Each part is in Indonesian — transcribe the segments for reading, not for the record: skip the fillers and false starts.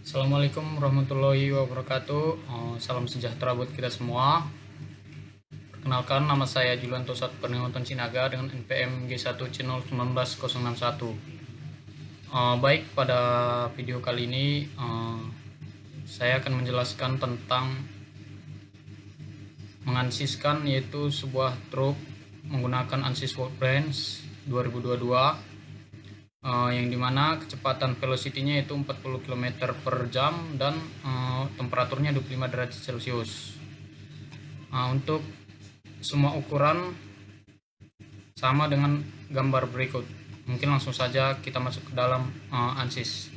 Assalamualaikum warahmatullahi wabarakatuh. Salam sejahtera buat kita semua. Perkenalkan, nama saya Julian Tosat Pernonton Sinaga dengan NPM G1C01961. Baik, pada video kali ini saya akan menjelaskan tentang mengansiskan, yaitu sebuah truk menggunakan ANSYS Workbench 2022 yang dimana kecepatan velocity-nya itu 40 km per jam dan temperaturnya 25 derajat Celcius. Untuk semua ukuran sama dengan gambar berikut. Mungkin langsung saja kita masuk ke dalam ANSYS.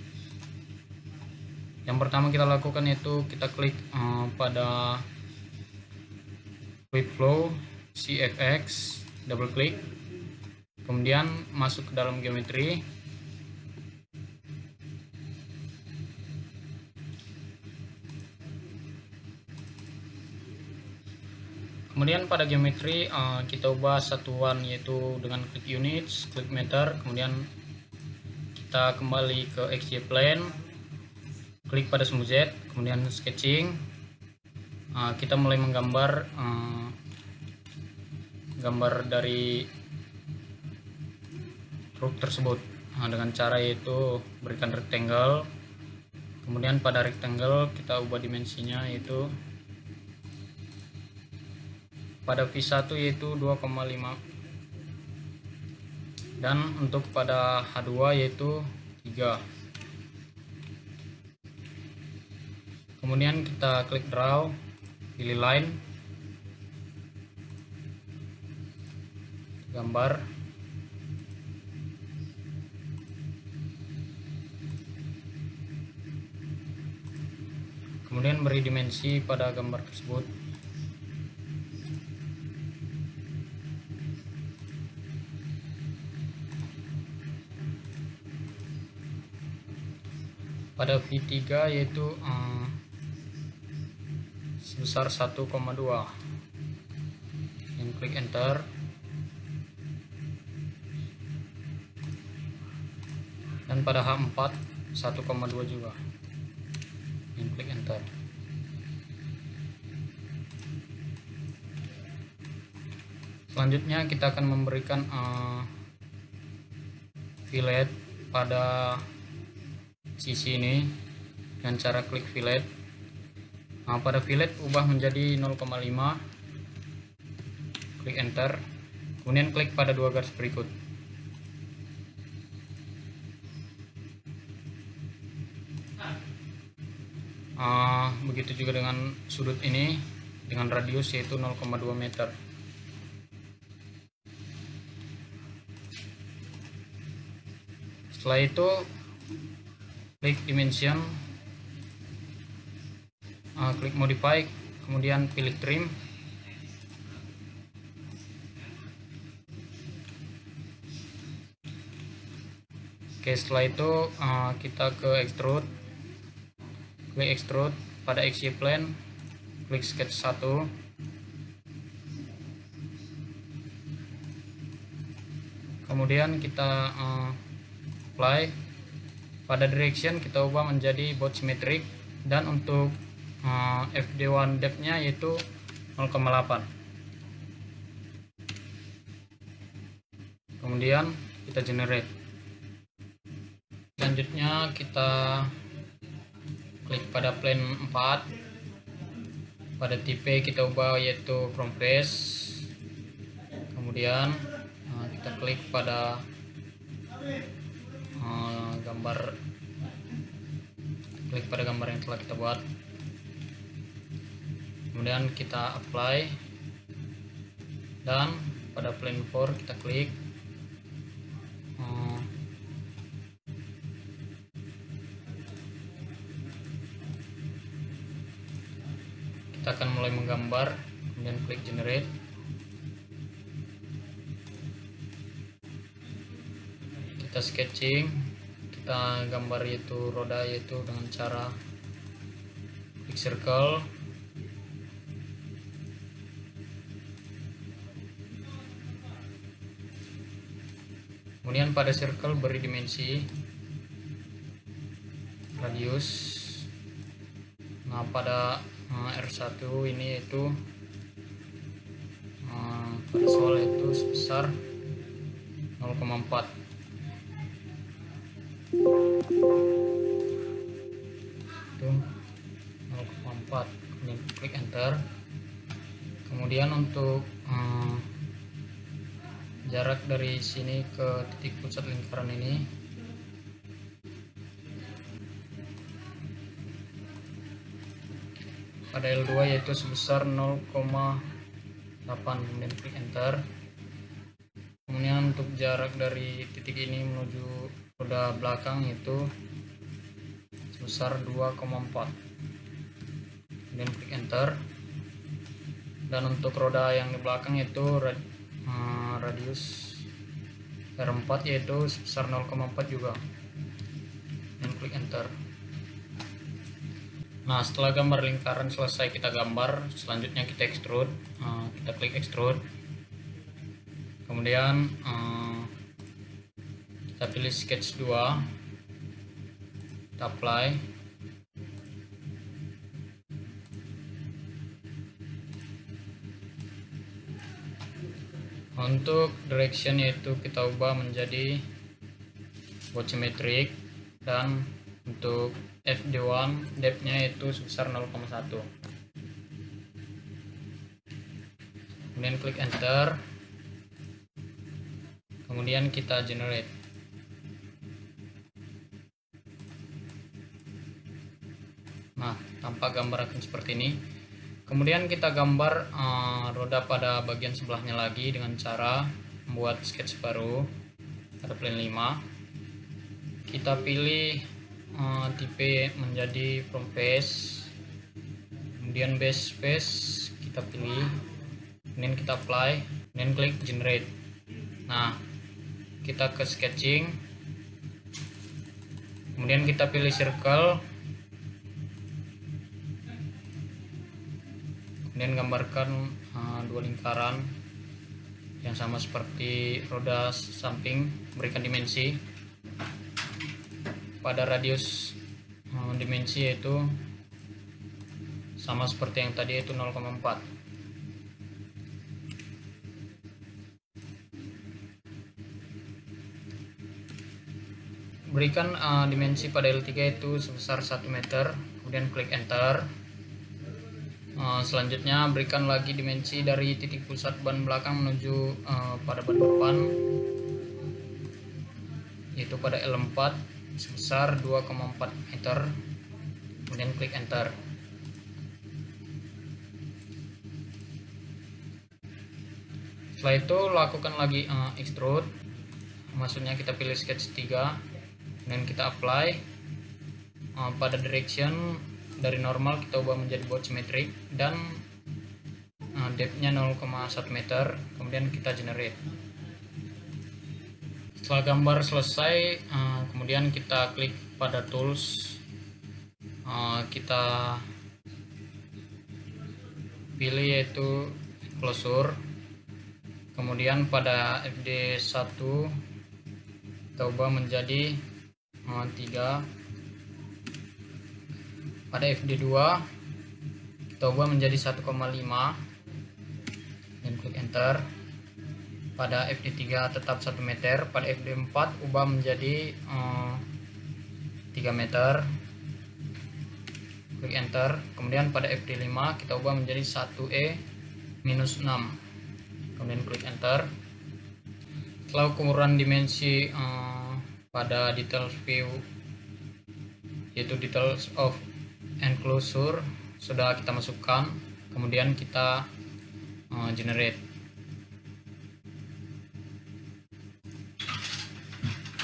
Yang pertama kita lakukan itu kita klik pada Fluid Flow CFX, double klik, kemudian masuk ke dalam geometri. Kemudian pada geometri kita ubah satuan, yaitu dengan klik units, klik meter, kemudian kita kembali ke XY plane, klik pada smooth Z, kemudian sketching. Kita mulai menggambar gambar dari truk tersebut dengan cara yaitu berikan rectangle, kemudian pada rectangle kita ubah dimensinya, yaitu pada V1 yaitu 2,5, dan untuk pada H2 yaitu 3. Kemudian kita klik draw, pilih line, gambar. Kemudian beri dimensi pada gambar tersebut. Pada V3 yaitu sebesar 1,2, dan klik enter. Dan pada H4 1,2 juga, dan klik enter. Selanjutnya kita akan memberikan fillet pada sisi ini dengan cara klik fillet. Pada fillet ubah menjadi 0,5, klik enter, kemudian klik pada dua garis berikut. Begitu juga dengan sudut ini dengan radius yaitu 0,2 meter. Setelah itu klik dimension, klik modify, kemudian pilih trim. Oke, setelah itu kita ke extrude, klik extrude pada XY plane, klik sketch 1, kemudian kita apply. Pada direction kita ubah menjadi both symmetric, dan untuk FD1 depth nya yaitu 0,8. Kemudian kita generate. Selanjutnya kita klik pada plane 4, pada tipe kita ubah yaitu from face, kemudian kita klik pada gambar, klik pada gambar yang telah kita buat, kemudian kita apply, dan pada plane 4 kita klik. Kita akan mulai menggambar, kemudian klik generate. Kita sketching, kita gambar yaitu roda, yaitu dengan cara klik circle, kemudian pada circle beri dimensi radius pada R1 ini yaitu pada soal itu sebesar 0,4. Itu 0,4. Kemudian klik enter. Kemudian untuk jarak dari sini ke titik pusat lingkaran ini pada L2 yaitu sebesar 0,8. Kemudian klik enter. Kemudian untuk jarak dari titik ini menuju roda belakang itu sebesar 2,4. Kemudian klik enter. Dan untuk roda yang di belakang itu radius R4 yaitu sebesar 0,4 juga. Dan klik enter. Nah, setelah gambar lingkaran selesai kita gambar, selanjutnya kita extrude. Kita klik extrude. Kemudian kita pilih sketch 2. Kita apply. Untuk direction yaitu kita ubah menjadi volumetric, dan untuk FD1 depth-nya itu sebesar 0,1. Kemudian klik enter. Kemudian kita generate. Nah, tampak gambar akan seperti ini. Kemudian kita gambar roda pada bagian sebelahnya lagi dengan cara membuat sketch baru pada plane 5. Kita pilih tipe menjadi from face, kemudian base face kita pilih, kemudian kita apply, kemudian klik generate. Nah, kita ke sketching, kemudian kita pilih circle, kemudian gambarkan dua lingkaran yang sama seperti roda samping, berikan dimensi. Pada radius dimensi yaitu sama seperti yang tadi, yaitu 0,4. Berikan dimensi pada L3 itu sebesar 1 meter, kemudian klik enter. Selanjutnya berikan lagi dimensi dari titik pusat ban belakang menuju pada ban depan, yaitu pada L4 sebesar 2,4 meter, kemudian klik enter. Setelah itu lakukan lagi extrude, maksudnya kita pilih sketch 3 dan kita apply. Pada direction dari normal kita ubah menjadi volumetric dan depth-nya 0,1 meter, kemudian kita generate. Setelah gambar selesai, kemudian kita klik pada tools, kita pilih yaitu closure, kemudian pada FD1 kita ubah menjadi 3, pada FD2 kita ubah menjadi 1,5 dan klik enter. Pada FD3 tetap 1 meter, pada FD4 ubah menjadi 3 meter, klik enter. Kemudian pada FD5 kita ubah menjadi 1E minus 6, kemudian klik enter. Setelah ukuran dimensi pada details view yaitu details of enclosure sudah kita masukkan, kemudian kita generate,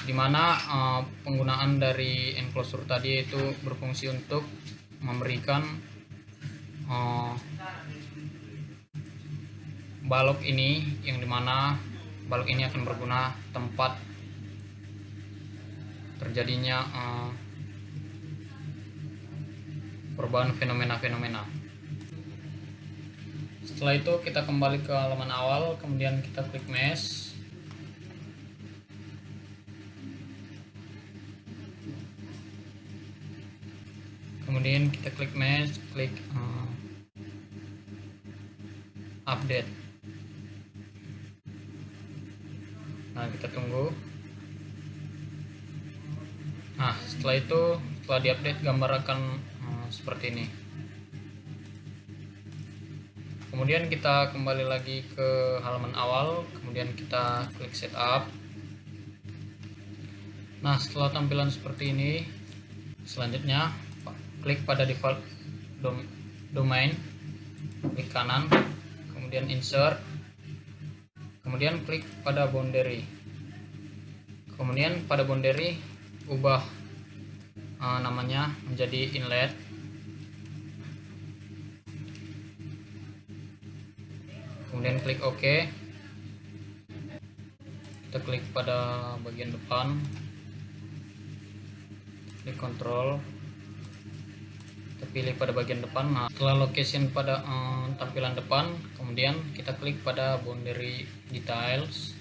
dimana penggunaan dari enclosure tadi itu berfungsi untuk memberikan balok ini, yang dimana balok ini akan berguna tempat terjadinya perubahan fenomena-fenomena. Setelah itu kita kembali ke halaman awal, kemudian kita klik mesh. kemudian kita klik mesh, klik update. Nah, kita tunggu. Nah, setelah itu, setelah diupdate, gambar akan seperti ini. Kemudian kita kembali lagi ke halaman awal, kemudian kita klik setup. Nah, setelah tampilan seperti ini, selanjutnya klik pada default domain, klik kanan, kemudian insert, kemudian klik pada boundary. Kemudian pada boundary ubah namanya menjadi inlet. Kemudian klik OK. Kita klik pada bagian depan, klik kontrol, kita pilih pada bagian depan. Nah, setelah location pada tampilan depan, kemudian kita klik pada boundary details.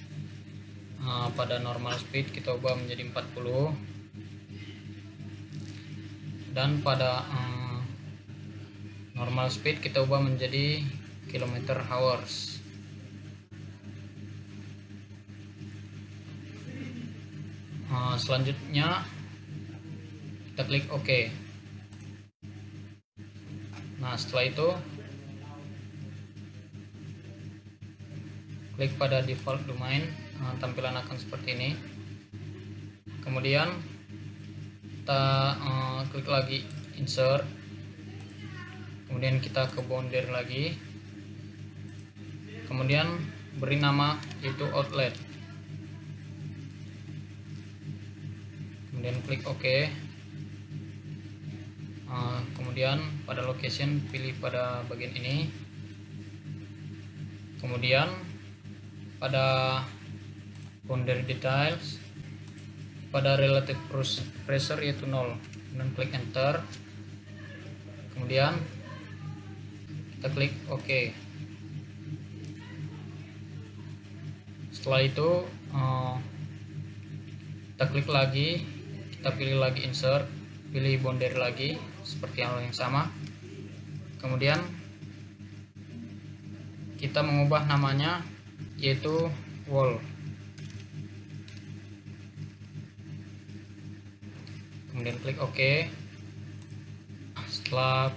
Pada normal speed kita ubah menjadi 40, dan pada normal speed kita ubah menjadi km/h. Selanjutnya kita klik OK. Nah, setelah itu klik pada default domain, tampilan akan seperti ini. Kemudian kita klik lagi insert, kemudian kita ke boundary lagi, kemudian beri nama yaitu outlet, kemudian klik OK. Kemudian pada location pilih pada bagian ini, kemudian pada boundary details pada relative pressure yaitu 0, kemudian klik enter, kemudian kita klik OK. Setelah itu kita klik lagi, kita pilih lagi insert, pilih boundary lagi seperti hal yang sama, kemudian kita mengubah namanya yaitu wall, kemudian klik OK. Setelah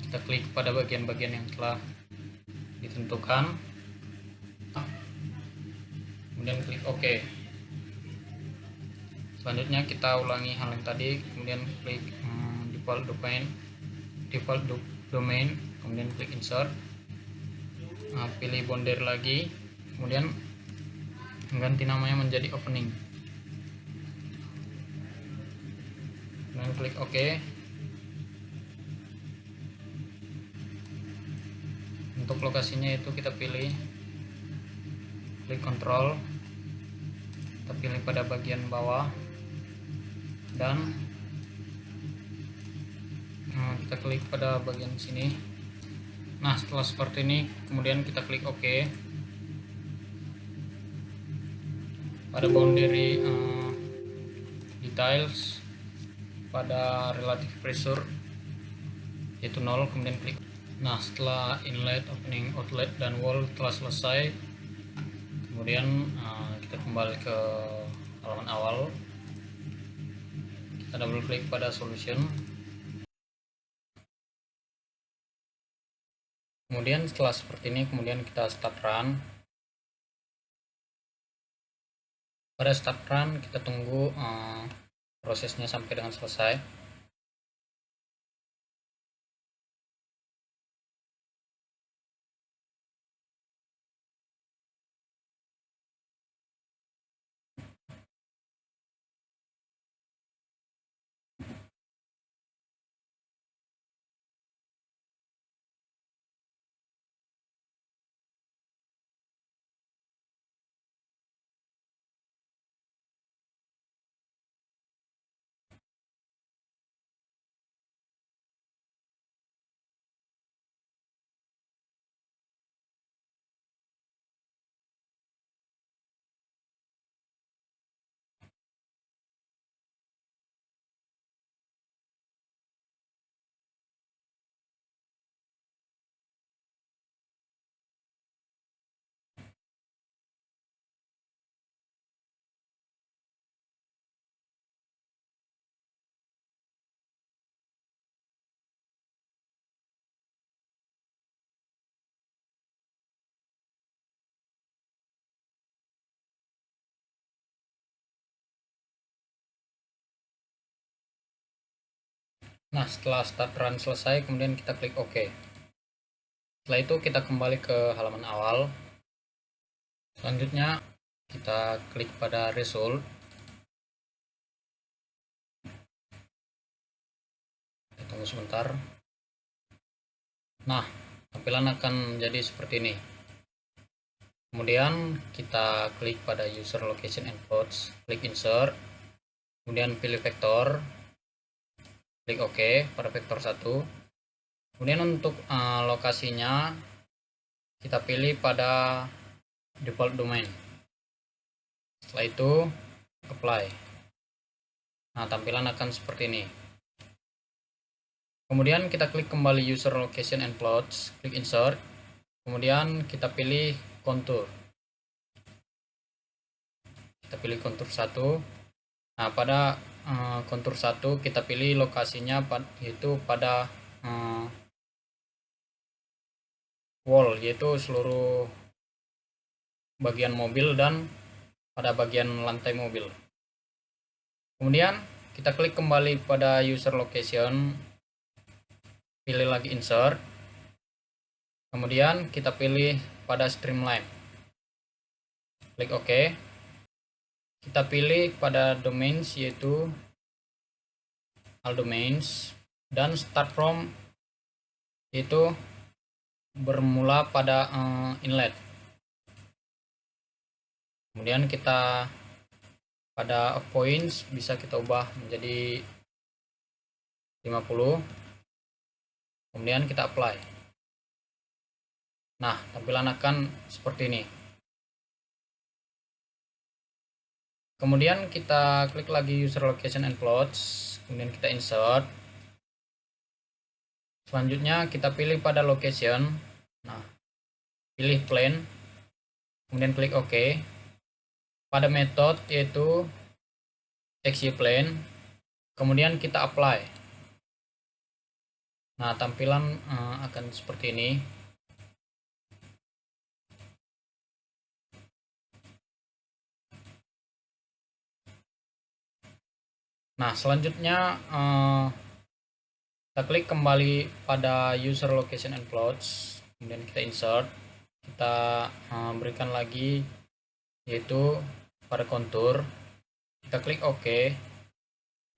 kita klik pada bagian-bagian yang telah ditentukan, kemudian klik OK. Selanjutnya kita ulangi hal yang tadi, kemudian klik default domain, kemudian klik insert, pilih boundary lagi, kemudian mengganti namanya menjadi opening, kemudian klik OK. Untuk lokasinya itu kita pilih, klik kontrol, kita pilih pada bagian bawah, dan kita klik pada bagian sini. Nah, setelah seperti ini kemudian kita klik OK. Pada boundary details pada relative pressure yaitu 0, kemudian klik. Nah, setelah inlet, opening, outlet, dan wall telah selesai, kemudian kita kembali ke halaman awal, kita double klik pada solution, kemudian setelah seperti ini kemudian kita start run. Pada start run kita tunggu prosesnya sampai dengan selesai. Nah, setelah start run selesai, kemudian kita klik OK. Setelah itu kita kembali ke halaman awal. Selanjutnya kita klik pada result. Kita tunggu sebentar. Nah, tampilan akan menjadi seperti ini. Kemudian kita klik pada user location and plots, klik insert, kemudian pilih vektor, klik OK pada vektor 1. Kemudian untuk lokasinya kita pilih pada default domain. Setelah itu apply. Nah, tampilan akan seperti ini. Kemudian kita klik kembali user location and plots, klik insert, kemudian kita pilih kontur. Kita pilih kontur 1. Nah, pada kontur 1 kita pilih lokasinya yaitu pada wall, yaitu seluruh bagian mobil dan pada bagian lantai mobil. Kemudian kita klik kembali pada user location, pilih lagi insert, kemudian kita pilih pada streamline, klik OK. Kita pilih pada domains yaitu all domains, dan start from yaitu bermula pada inlet. Kemudian kita pada points bisa kita ubah menjadi 50. Kemudian kita apply. Nah, tampilan akan seperti ini. Kemudian kita klik lagi user location and plots, kemudian kita insert. Selanjutnya kita pilih pada location. Nah, pilih plane, kemudian klik OK. Pada method yaitu xyplane, kemudian kita apply. Nah, tampilan akan seperti ini. Nah, selanjutnya kita klik kembali pada user location and plots, kemudian kita insert, kita berikan lagi yaitu pada kontur, kita klik OK,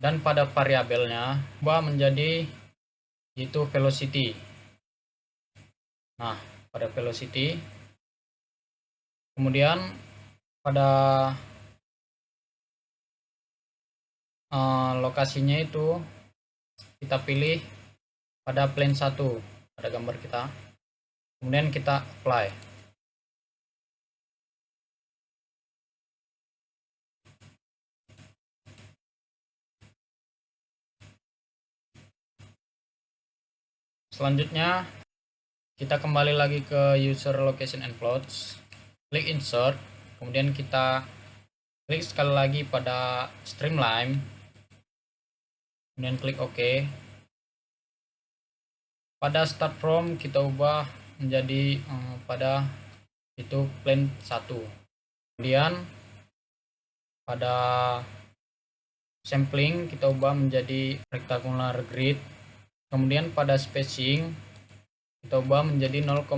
dan pada variabelnya ubah menjadi yaitu velocity. Nah, pada velocity, kemudian pada lokasinya itu kita pilih pada plane 1 pada gambar kita, kemudian kita apply. Selanjutnya kita kembali lagi ke user location and plots, klik insert, kemudian kita klik sekali lagi pada streamline, kemudian klik OK. Pada start from kita ubah menjadi pada itu plane 1. Kemudian pada sampling kita ubah menjadi rectangular grid. Kemudian pada spacing kita ubah menjadi 0,03.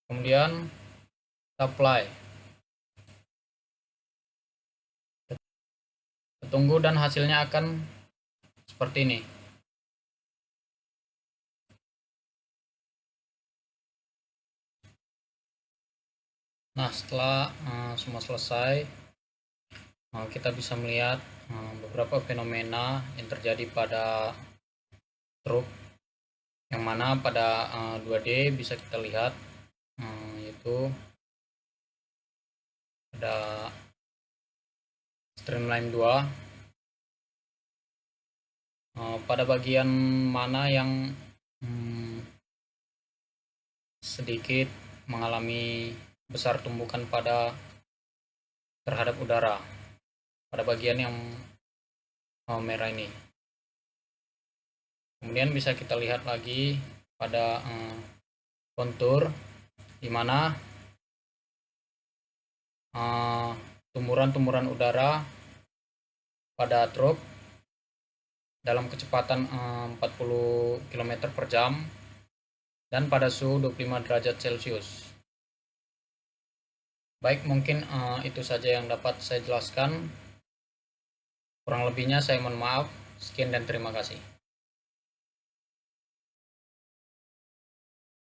Kemudian kita apply. Tunggu dan hasilnya akan seperti ini. Nah, setelah semua selesai, kita bisa melihat beberapa fenomena yang terjadi pada truk, yang mana pada 2D bisa kita lihat yaitu ada streamline 2 pada bagian mana yang sedikit mengalami besar tumbukan pada terhadap udara pada bagian yang merah ini. Kemudian bisa kita lihat lagi pada kontur di mana tumburan-tumburan udara pada truk dalam kecepatan 40 km per jam dan pada suhu 25 derajat Celcius. Baik, mungkin itu saja yang dapat saya jelaskan. Kurang lebihnya saya mohon maaf. Sekian dan terima kasih.